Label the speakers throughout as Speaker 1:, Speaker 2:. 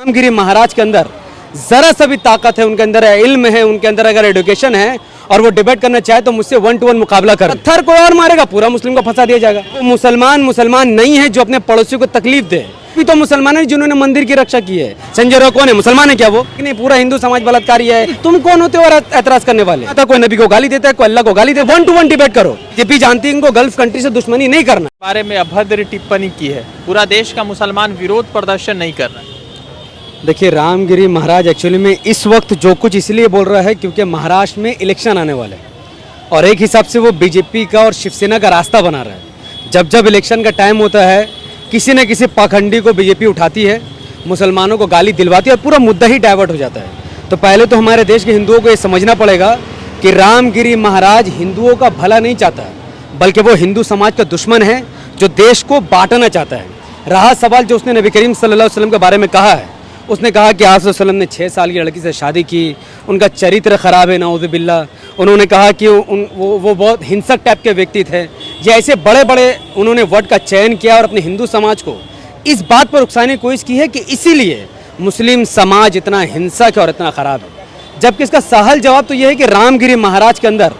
Speaker 1: रामगिरी महाराज के अंदर जरा सा भी ताकत है, उनके अंदर इल्म है, उनके अंदर अगर एजुकेशन है और वो डिबेट करना चाहे तो मुझसे 1 to 1 मुकाबला कर। पत्थर को और मारेगा, पूरा मुस्लिम को फंसा दिया जाएगा। वो मुसलमान नहीं है जो अपने पड़ोसियों को तकलीफ दे। भी तो मुसलमान है जिन्होंने मंदिर की रक्षा की है। संजय राउत कौन है? मुसलमान है क्या वो? नहीं, पूरा हिंदू समाज बलात्कारी है। तुम कौन होते हो और एतराज करने वाले? कोई नबी को गाली देता है, कोई अल्लाह को गाली देता है। 1 to 1 डिबेट करो। जेपी जानती है इनको गल्फ कंट्री से दुश्मनी नहीं करना।
Speaker 2: बारे में अभद्र टिप्पणी की है, पूरा देश का मुसलमान विरोध प्रदर्शन नहीं कर रहा है।
Speaker 1: देखिए, रामगिरी महाराज एक्चुअली में इस वक्त जो कुछ इसलिए बोल रहा है क्योंकि महाराष्ट्र में इलेक्शन आने वाले हैं और एक हिसाब से वो बीजेपी का और शिवसेना का रास्ता बना रहा है। जब जब इलेक्शन का टाइम होता है किसी न किसी पाखंडी को बीजेपी उठाती है, मुसलमानों को गाली दिलवाती है और पूरा मुद्दा ही डाइवर्ट हो जाता है। तो पहले तो हमारे देश के हिंदुओं को ये समझना पड़ेगा कि रामगिरी महाराज हिंदुओं का भला नहीं चाहता, बल्कि वो हिंदू समाज का दुश्मन है जो देश को बांटना चाहता है। रहा सवाल जो उसने नबी करीम सल्लल्लाहु अलैहि वसल्लम के बारे में कहा है, उसने कहा कि आप वसल्लम ने 6 साल की लड़की से शादी की, उनका चरित्र खराब है, नाउज़ु बिल्लाह। उन्होंने कहा कि वो बहुत हिंसक टाइप के व्यक्ति थे। ये ऐसे बड़े बड़े उन्होंने वर्ड का चयन किया और अपने हिंदू समाज को इस बात पर उकसाने की कोशिश की है कि इसीलिए मुस्लिम समाज इतना हिंसक है और इतना ख़राब है। जबकि इसका सहल जवाब तो ये है कि रामगिरी महाराज के अंदर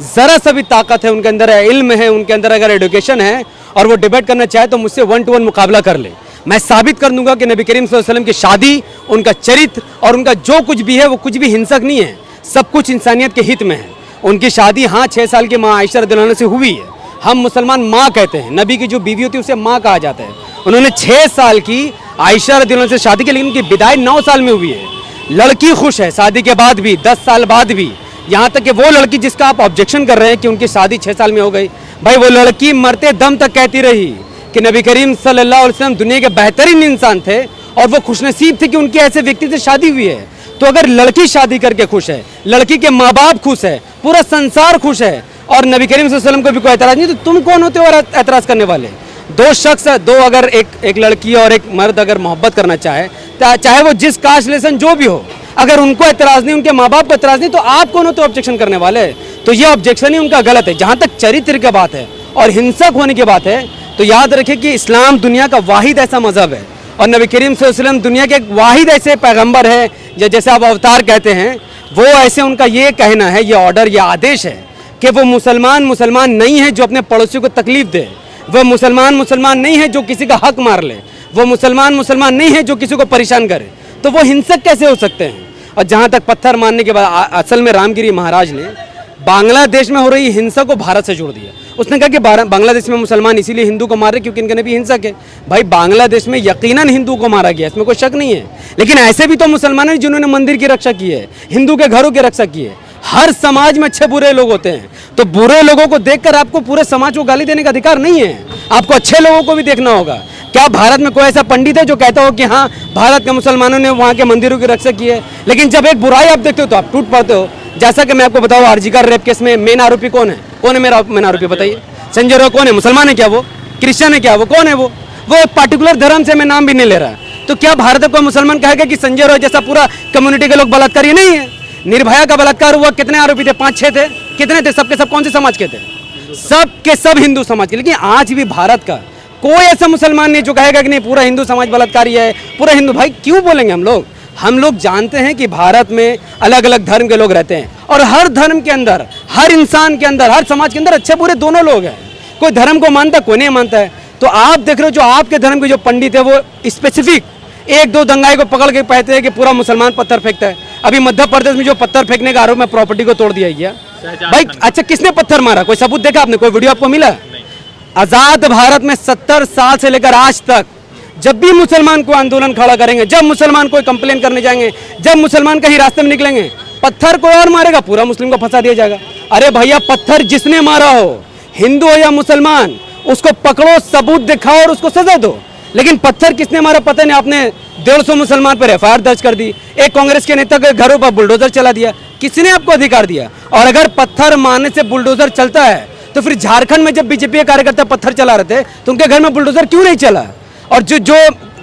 Speaker 1: ज़रा सा भी ताकत है, उनके अंदर इल्म है, उनके अंदर अगर एजुकेशन है और वो डिबेट करना चाहे तो मुझसे 1 to 1 मुकाबला कर ले। मैं साबित कर दूंगा कि नबी करीम सल्लल्लाहु अलैहि वसल्लम की शादी, उनका चरित्र और उनका जो कुछ भी है वो कुछ भी हिंसक नहीं है, सब कुछ इंसानियत के हित में है। उनकी शादी 6 साल की माँ आयशा रज़ियल्लाहु अन्हा से हुई है। हम मुसलमान माँ कहते हैं, नबी की जो बीवी होती है उसे माँ कहा जाता है। उन्होंने 6 साल की आयशा रज़ियल्लाहु अन्हा से शादी की, लेकिन उनकी विदाई 9 साल में हुई है। लड़की खुश है शादी के बाद भी, 10 साल बाद भी। यहाँ तक कि वो लड़की जिसका आप ऑब्जेक्शन कर रहे हैं कि उनकी शादी 6 साल में हो गई, भाई वो लड़की मरते दम तक कहती रही कि नबी करीम सल्लल्लाहु अलैहि वसल्लम दुनिया के बेहतरीन इंसान थे और वो खुशनसीब थे कि उनके ऐसे व्यक्ति से शादी हुई है। तो अगर लड़की शादी करके खुश है, लड़की के माँ बाप खुश है, पूरा संसार खुश है और नबी करीम सल्लल्लाहु अलैहि वसल्लम को भी कोई एतराज नहीं, तो तुम कौन होते हो और एतराज करने वाले? दो शख्स, अगर एक लड़की और एक मर्द अगर मोहब्बत करना चाहे वो जिस कास्ट रिलेशन जो भी हो, अगर उनको एतराज नहीं, उनके माँ बाप को एतराज नहीं, तो आप कौन होते हो ऑब्जेक्शन करने वाले? तो ये ऑब्जेक्शन ही उनका गलत है। जहाँ तक चरित्र की बात है और हिंसक होने की बात है तो याद रखें कि इस्लाम दुनिया का वाहिद ऐसा मजहब है और नबी करीम सल्लल्लाहु अलैहि वसल्लम दुनिया के एक वाहिद ऐसे पैगंबर है, जैसे आप अवतार कहते हैं, वो ऐसे उनका ये कहना है, ये ऑर्डर, ये आदेश है कि वो मुसलमान नहीं है जो अपने पड़ोसियों को तकलीफ दे। वो मुसलमान नहीं है जो किसी का हक मार ले। वो मुसलमान नहीं है जो किसी को परेशान करे। तो वो हिंसक कैसे हो सकते हैं? और जहाँ तक पत्थर मारने के बाद, असल में रामगिरी महाराज ने बांग्लादेश में हो रही हिंसा को भारत से जोड़ दिया। उसने कहा कि बांग्लादेश में मुसलमान इसीलिए हिंदू को मार रहे क्योंकि इनके नबी हिंसक है। भाई बांग्लादेश में यकीनन हिंदू को मारा गया, इसमें कोई शक नहीं है, लेकिन ऐसे भी तो मुसलमान हैं जिन्होंने मंदिर की रक्षा की है, हिंदू के घरों की रक्षा की है। हर समाज में अच्छे बुरे लोग होते हैं, तो बुरे लोगों को देखकर आपको पूरे समाज को गाली देने का अधिकार नहीं है। आपको अच्छे लोगों को भी देखना होगा। क्या भारत में कोई ऐसा पंडित है जो कहता हो कि हाँ भारत के मुसलमानों ने वहाँ के मंदिरों की रक्षा की है? लेकिन जब एक बुराई आप देखते हो तो आप टूट पड़ते हो। जैसा कि मैं आपको बताऊँ, आरजीकर रेप केस में मेन आरोपी कौन है मेरा मेन आरोपी बताइए? संजय राउत कौन है? मुसलमान है क्या वो? क्रिश्चियन है क्या वो? कौन है वो? एक पर्टिकुलर धर्म से मैं नाम भी नहीं ले रहा। तो क्या भारत का मुसलमान कहेगा कि संजय राउत जैसा पूरा कम्युनिटी के लोग बलात्कारी नहीं है? निर्भया का बलात्कार हुआ, कितने आरोपी थे? 5-6 थे। कितने थे? सबके सब कौन से समाज के थे? सब के सब हिंदू समाज के। लेकिन आज भी भारत का कोई ऐसा मुसलमान नहीं जो कहेगा कि नहीं पूरा हिंदू समाज बलात्कारी है, पूरा हिंदू। भाई क्यों बोलेंगे हम लोग जानते हैं कि भारत में अलग अलग धर्म के लोग रहते हैं और हर धर्म के अंदर, हर इंसान के अंदर, हर समाज के अंदर अच्छे बुरे दोनों लोग हैं। कोई धर्म को मानता है, कोई नहीं मानता है। तो आप देख रहे हो जो आपके धर्म के जो पंडित है वो स्पेसिफिक 1-2 दंगाई को पकड़ के कहते हैं कि पूरा मुसलमान पत्थर फेंकता है। अभी मध्य प्रदेश में जो पत्थर फेंकने का आरोप में प्रॉपर्टी को तोड़ दिया गया। भाई अच्छा, किसने पत्थर मारा? कोई सबूत देखा आपने? कोई वीडियो आपको मिला? आजाद भारत में 70 साल से लेकर आज तक जब भी मुसलमान को आंदोलन खड़ा करेंगे, जब मुसलमान कोई कंप्लेन करने जाएंगे, जब मुसलमान कहीं रास्ते में निकलेंगे, पत्थर को और मारेगा, पूरा मुस्लिम को फंसा दिया जाएगा। अरे भैया, पत्थर जिसने मारा हो, हिंदू हो या मुसलमान, उसको पकड़ो, सबूत दिखाओ और उसको सजा दो। लेकिन पत्थर किसने मारा पता नहीं, आपने 150 मुसलमान पर एफआईआर दर्ज कर दी, एक कांग्रेस के नेता के घरों पर बुलडोजर चला दिया। किसने आपको अधिकार दिया? और अगर पत्थर मारने से बुलडोजर चलता है तो फिर झारखंड में जब बीजेपी के कार्यकर्ता पत्थर चला रहे थे तो उनके घर में बुलडोजर क्यों नहीं चला? और जो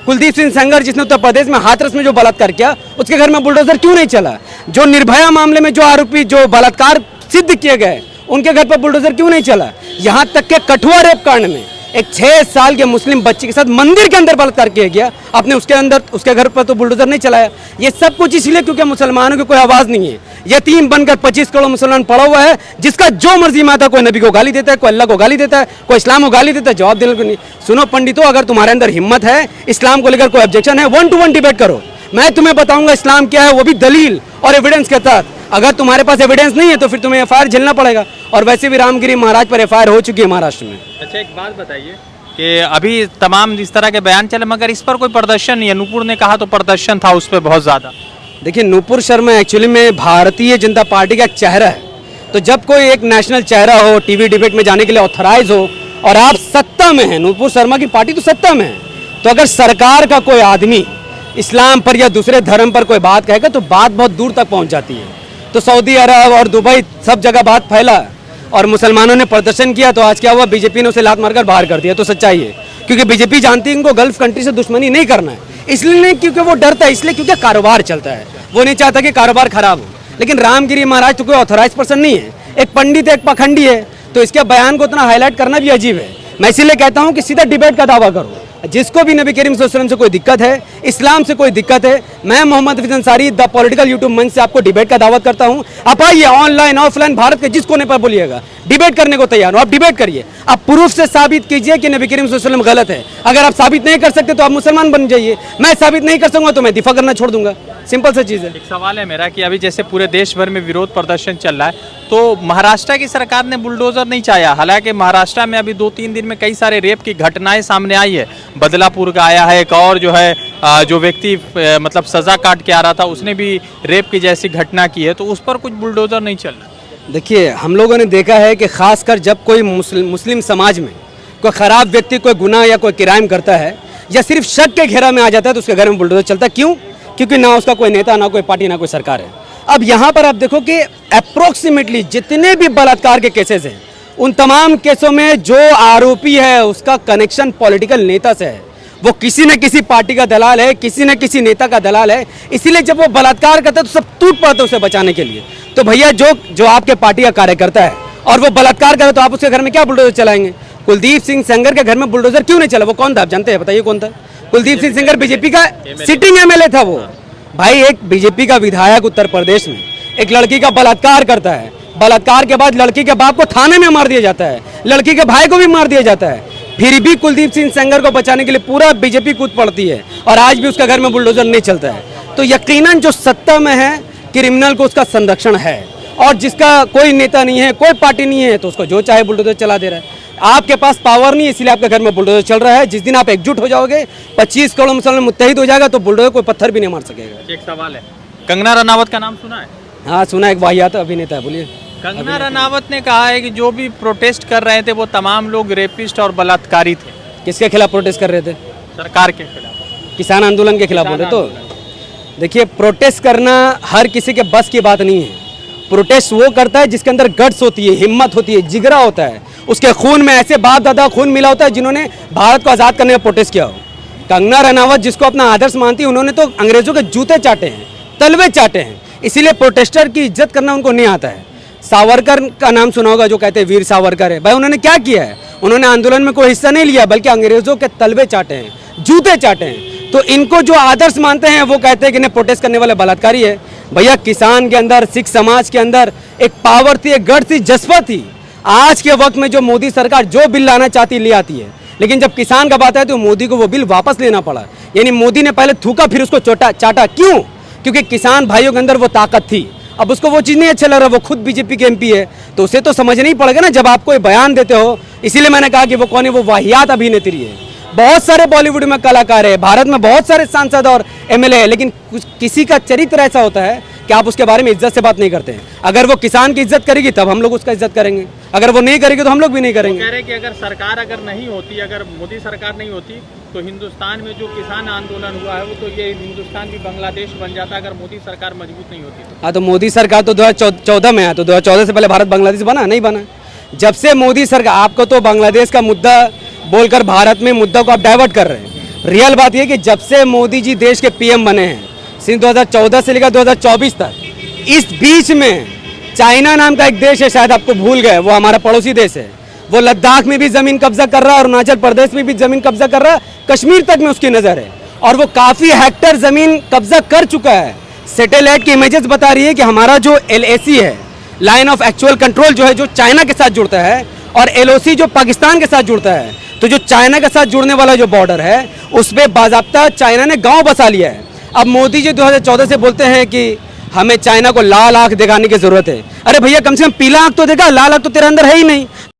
Speaker 1: कुलदीप सिंह सेंगर जिसने उत्तर प्रदेश में हाथरस में जो बलात्कार किया, उसके घर में बुलडोजर क्यों नहीं चला? जो निर्भया मामले में जो आरोपी जो बलात्कार सिद्ध किए गए, उनके घर पर बुलडोजर क्यों नहीं चला? यहाँ तक के कठुआ रेप कांड में एक 6 साल के मुस्लिम बच्चे के साथ मंदिर के अंदर बलात्कार किया गया, आपने उसके अंदर उसके घर पर तो बुलडोजर नहीं चलाया। ये सब कुछ इसलिए क्योंकि मुसलमानों की कोई आवाज़ नहीं है। यतीम बनकर 25 करोड़ मुसलमान पड़ा हुआ है, जिसका जो मर्जी में आता है, कोई नबी को गाली देता है, कोई अल्लाह को गाली देता है, कोई इस्लाम को गाली देता है, जवाब देने को नहीं। सुनो पंडितों, अगर तुम्हारे अंदर हिम्मत है, इस्लाम को लेकर कोई ऑब्जेक्शन है, 1 to 1 डिबेट करो। मैं तुम्हें बताऊंगा इस्लाम क्या है, वो भी दलील और एविडेंस के तहत। अगर तुम्हारे पास एविडेंस नहीं है तो फिर तुम्हें एफआईआर झेलना पड़ेगा। और वैसे भी रामगिरी महाराज पर एफआईआर हो चुकी है महाराष्ट्र में।
Speaker 2: अच्छा, एक बात बताइए कि अभी तमाम इस तरह के बयान चले, मगर इस पर कोई प्रदर्शन नहीं है। नूपुर ने कहा तो प्रदर्शन था उस पर बहुत ज़्यादा।
Speaker 1: देखिए, नूपुर शर्मा एक्चुअली में भारतीय जनता पार्टी का एक चेहरा है। तो जब कोई एक नेशनल चेहरा हो, टीवी डिबेट में जाने के लिए ऑथराइज हो, और आप सत्ता में हैं, नूपुर शर्मा की पार्टी तो सत्ता में है, तो अगर सरकार का कोई आदमी इस्लाम पर या दूसरे धर्म पर कोई बात कहेगा तो बात बहुत दूर तक पहुंच जाती है। तो सऊदी अरब और दुबई सब जगह बात फैला और मुसलमानों ने प्रदर्शन किया, तो आज क्या हुआ, बीजेपी ने उसे लात मारकर बाहर कर दिया। तो सच्चाई है, क्योंकि बीजेपी जानती है इनको गल्फ कंट्री से दुश्मनी नहीं करना है। इसलिए नहीं क्योंकि वो डरता है, इसलिए क्योंकि कारोबार चलता है। वो नहीं चाहता कि कारोबार खराब हो। लेकिन रामगिरी महाराज तो कोई ऑथराइज पर्सन नहीं है, एक पंडित है, एक पखंडी है, तो इसके बयान को उतना हाईलाइट करना भी अजीब है। मैं इसीलिए कहता हूँ कि सीधा डिबेट का दावा करो। जिसको भी नबी करीम सल्लल्लाहु अलैहि वसल्लम से कोई दिक्कत है, इस्लाम से कोई दिक्कत है, मैं Mohammad Hafeez Ansari the political YouTube मंच से आपको डिबेट का दावत करता हूं। आप आइए, ऑनलाइन ऑफलाइन भारत के जिस कोने पर बोलिएगा, डिबेट करने को तैयार हो। आप डिबेट करिए, आप प्रूफ से साबित कीजिए कि नबी करीम सल्लल्लाहु अलैहि वसल्लम गलत है। अगर आप साबित नहीं कर सकते तो आप मुसलमान बन जाइए। मैं साबित नहीं कर सकूंगा तो मैं दिफा करना छोड़ दूंगा। सिंपल सा चीज़ है।
Speaker 2: एक सवाल है मेरा कि अभी जैसे पूरे देश भर में विरोध प्रदर्शन चल रहा है, तो महाराष्ट्र की सरकार ने बुलडोजर नहीं चाहा। हालांकि महाराष्ट्र में अभी 2-3 दिन में कई सारे रेप की घटनाएं सामने आई है। बदलापुर का आया है, एक और जो है जो व्यक्ति मतलब सजा काट के आ रहा था, उसने भी रेप की जैसी घटना की है, तो उस पर कुछ बुलडोजर नहीं चल रहा।
Speaker 1: देखिए, हम लोगों ने देखा है कि खासकर जब कोई मुस्लिम समाज में कोई ख़राब व्यक्ति कोई गुनाह या कोई क्राइम करता है या सिर्फ शक के घेरा में आ जाता है तो उसके घर में बुलडोजर चलता है। क्यों? क्योंकि ना उसका कोई नेता, ना कोई पार्टी, ना कोई सरकार है। अब यहाँ पर आप देखो कि अप्रोक्सीमेटली जितने भी बलात्कार के केसेस हैं, उन तमाम केसों में जो आरोपी है उसका कनेक्शन पॉलिटिकल नेता से है। वो किसी न किसी पार्टी का दलाल है, किसी न किसी नेता का दलाल है। इसीलिए जब वो बलात्कार करता है तो सब टूट पड़ते हैं उसे बचाने के लिए। तो भैया, जो आपके पार्टी का कार्यकर्ता है और वो बलात्कार करे तो आप उसके घर में क्या बुलडोजर चलाएंगे? कुलदीप सिंह सेंगर के घर में बुलडोजर क्यों नहीं चला? वो कौन था, आप जानते हैं? बताइए कौन था? कुलदीप सिंह सेंगर बीजेपी का सिटिंग एमएलए था। वो भाई एक बीजेपी का विधायक उत्तर प्रदेश में एक लड़की का बलात्कार करता है। बलात्कार के बाद लड़की के बाप को थाने में मार दिया जाता है, लड़की के भाई को भी मार दिया जाता है। फिर भी कुलदीप सिंह सेंगर को बचाने के लिए पूरा बीजेपी कूद पड़ती है और आज भी उसका घर में बुलडोजर नहीं चलता है। तो यकीनन जो सत्ता में है, क्रिमिनल को उसका संरक्षण है, और जिसका कोई नेता नहीं है, कोई पार्टी नहीं है, तो उसको जो चाहे बुलडोजर चला दे रहा है। आपके पास पावर नहीं है, इसलिए आपके घर में बुलडोजर चल रहा है। जिस दिन आप एकजुट हो जाओगे, 25 करोड़ मुसलमान मुत्तहिद हो जाएगा, तो बुलडोजर कोई पत्थर भी नहीं मार सकेगा।
Speaker 2: एक सवाल है, कंगना रनावत का नाम सुना है?
Speaker 1: हाँ सुना, एक वाहियात अभिनेता है। बोलिए।
Speaker 2: कंगना रनावत ने कहा है कि जो भी प्रोटेस्ट कर रहे थे वो तमाम लोग रेपिस्ट और बलात्कारी थे।
Speaker 1: किसके खिलाफ प्रोटेस्ट कर रहे थे?
Speaker 2: सरकार के खिलाफ,
Speaker 1: किसान आंदोलन के खिलाफ बोल रहे। तो देखिए, प्रोटेस्ट करना हर किसी के बस की बात नहीं है। प्रोटेस्ट वो करता है जिसके अंदर गट्स होती है, हिम्मत होती है, जिगरा होता है, उसके खून में ऐसे बाप दादा खून मिला होता है जिन्होंने भारत को आज़ाद करने में प्रोटेस्ट किया हो। कंगना रनावत जिसको अपना आदर्श मानती है, उन्होंने तो अंग्रेजों के जूते चाटे हैं, तलवे चाटे हैं। इसीलिए प्रोटेस्टर की इज्जत करना उनको नहीं आता है। सावरकर का नाम सुना होगा, जो कहते हैं वीर सावरकर है। भाई उन्होंने क्या किया है? उन्होंने आंदोलन में कोई हिस्सा नहीं लिया, बल्कि अंग्रेजों के तलवे चाटे हैं, जूते चाटे हैं। तो इनको जो आदर्श मानते हैं वो कहते हैं कि इन्हें प्रोटेस्ट करने वाले बलात्कारी है। भैया, किसान के अंदर, सिख समाज के अंदर एक पावर थी, एक गढ़ थी, जज्बा थी। आज के वक्त में जो मोदी सरकार जो बिल लाना चाहती ले आती है, लेकिन जब किसान का बात है तो मोदी को वो बिल वापस लेना पड़ा। यानी मोदी ने पहले थूका फिर उसको चाटा। क्यों? क्योंकि किसान भाइयों के अंदर वो ताकत थी। अब उसको वो चीज़ नहीं अच्छा लग रहा, वो खुद बीजेपी के एमपी है, तो उसे तो समझना ही पड़ेगा ना जब आप कोई बयान देते हो। इसीलिए मैंने कहा कि वो कौन है, वो वाहियात अभिनेत्री है। बहुत सारे बॉलीवुड में कलाकार है, भारत में बहुत सारे सांसद और एमएलए है, लेकिन किसी का चरित्र ऐसा होता है कि आप उसके बारे में इज्जत से बात नहीं करते हैं। अगर वो किसान की इज्जत करेगी तब हम लोग उसका इज्जत करेंगे, अगर वो नहीं करेगी तो हम लोग भी नहीं करेंगे।
Speaker 2: कह रहे कि अगर सरकार नहीं होती, अगर मोदी सरकार नहीं होती, तो हिंदुस्तान में जो किसान आंदोलन हुआ है वो तो ये हिंदुस्तान भी बांग्लादेश बन जाता अगर मोदी सरकार मजबूत नहीं होती।
Speaker 1: हाँ, तो मोदी सरकार तो 2014 में है, तो 2014 से पहले भारत बांग्लादेश बना नहीं बना? जब से मोदी सरकार, आपको तो बांग्लादेश का मुद्दा बोलकर भारत में मुद्दा को आप डाइवर्ट कर रहे हैं। रियल बात यह कि जब से मोदी जी देश के पीएम बने हैं, सिर्फ 2014 से लेकर 2024 तक, इस बीच में चाइना नाम का एक देश है, शायद आपको भूल गए, वो हमारा पड़ोसी देश है। वो लद्दाख में भी ज़मीन कब्जा कर रहा है, अरुणाचल प्रदेश में भी ज़मीन कब्जा कर रहा है, कश्मीर तक में उसकी नज़र है और वो काफ़ी हेक्टर ज़मीन कब्जा कर चुका है। सैटेलाइट की इमेजेस बता रही है कि हमारा जो LAC है, लाइन ऑफ एक्चुअल कंट्रोल, जो है जो चाइना के साथ जुड़ता है, और LOC जो पाकिस्तान के साथ जुड़ता है, तो जो चाइना के साथ जुड़ने वाला जो बॉर्डर है उसमें बाज़ाब्ता चाइना ने गाँव बसा लिया है। अब मोदी जी 2014 से बोलते हैं कि हमें चाइना को लाल आंख दिखाने की जरूरत है। अरे भैया, कम से कम पीला आंख तो देखा, लाल आंख तो तेरे अंदर है ही नहीं।